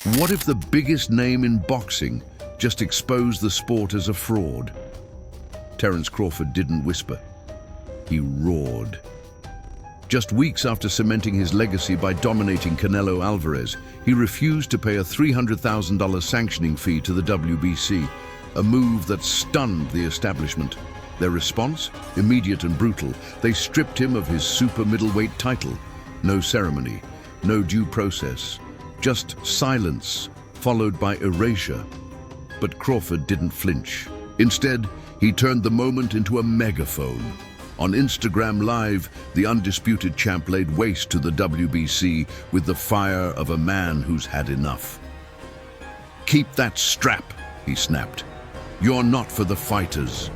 What if the biggest name in boxing just exposed the sport as a fraud? Terence Crawford didn't whisper. He roared. Just weeks after cementing his legacy by dominating Canelo Alvarez, he refused to pay a $300,000 sanctioning fee to the WBC, a move that stunned the establishment. Their response? Immediate and brutal. They stripped him of his super middleweight title. No ceremony, no due process. Just silence, followed by erasure. But Crawford didn't flinch. Instead, he turned the moment into a megaphone. On Instagram Live, the undisputed champ laid waste to the WBC with the fire of a man who's had enough. "Keep that strap," he snapped. "You're not for the fighters."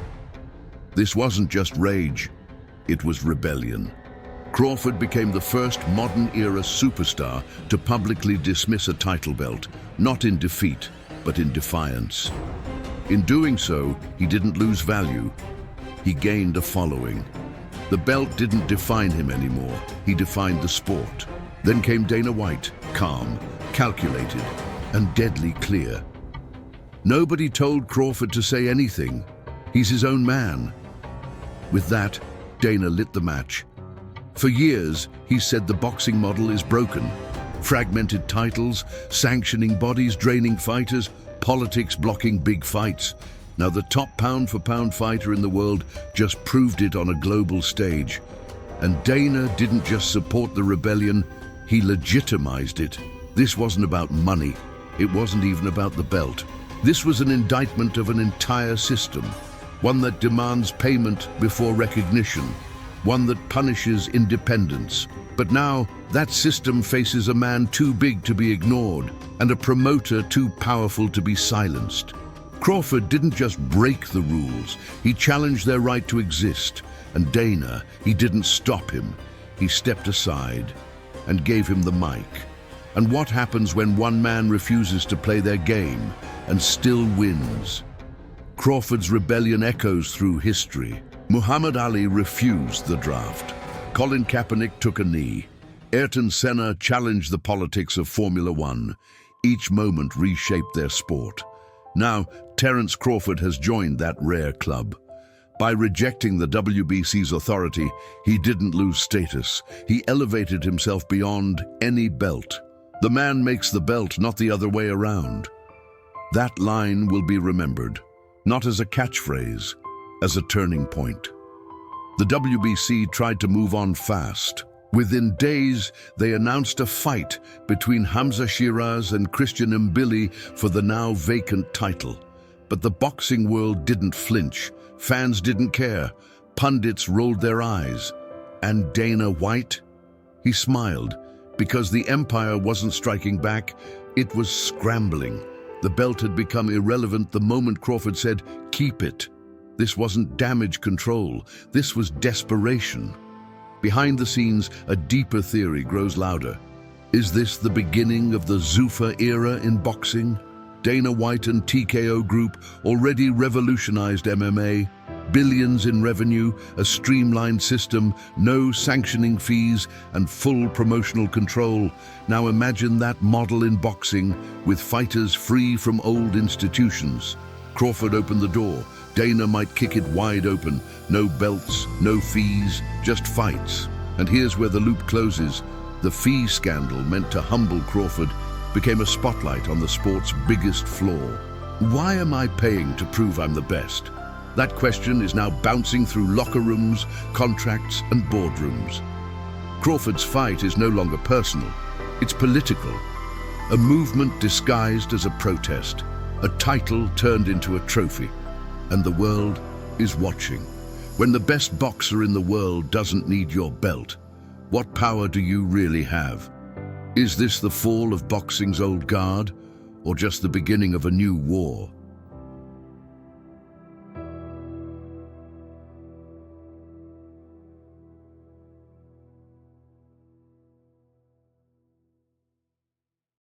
This wasn't just rage, it was rebellion. Crawford became the first modern-era superstar to publicly dismiss a title belt, not in defeat, but in defiance. In doing so, he didn't lose value. He gained a following. The belt didn't define him anymore. He defined the sport. Then came Dana White, calm, calculated, and deadly clear. Nobody told Crawford to say anything. He's his own man. With that, Dana lit the match. For years, he said the boxing model is broken. Fragmented titles, sanctioning bodies draining fighters, politics blocking big fights. Now the top pound-for-pound fighter in the world just proved it on a global stage. And Dana didn't just support the rebellion, he legitimized it. This wasn't about money. It wasn't even about the belt. This was an indictment of an entire system, one that demands payment before recognition, one that punishes independence. But now, that system faces a man too big to be ignored and a promoter too powerful to be silenced. Crawford didn't just break the rules, he challenged their right to exist. And Dana, he didn't stop him. He stepped aside and gave him the mic. And what happens when one man refuses to play their game and still wins? Crawford's rebellion echoes through history. Muhammad Ali refused the draft. Colin Kaepernick took a knee. Ayrton Senna challenged the politics of Formula One. Each moment reshaped their sport. Now, Terence Crawford has joined that rare club. By rejecting the WBC's authority, he didn't lose status. He elevated himself beyond any belt. The man makes the belt, not the other way around. That line will be remembered, not as a catchphrase, as a turning point. The WBC tried to move on fast. Within days, they announced a fight between Hamza Shiraz and Christian Mbili for the now vacant title. But the boxing world didn't flinch. Fans didn't care. Pundits rolled their eyes. And Dana White? He smiled, because the empire wasn't striking back, it was scrambling. The belt had become irrelevant the moment Crawford said, "Keep it." This wasn't damage control, this was desperation. Behind the scenes, a deeper theory grows louder. Is this the beginning of the Zuffa era in boxing? Dana White and TKO Group already revolutionized MMA. Billions in revenue, a streamlined system, no sanctioning fees, and full promotional control. Now imagine that model in boxing, with fighters free from old institutions. Crawford opened the door. Dana might kick it wide open. No belts, no fees, just fights. And here's where the loop closes. The fee scandal meant to humble Crawford became a spotlight on the sport's biggest flaw. Why am I paying to prove I'm the best? That question is now bouncing through locker rooms, contracts, and boardrooms. Crawford's fight is no longer personal. It's political. A movement disguised as a protest. A title turned into a trophy. And the world is watching. When the best boxer in the world doesn't need your belt, what power do you really have? Is this the fall of boxing's old guard, or just the beginning of a new war?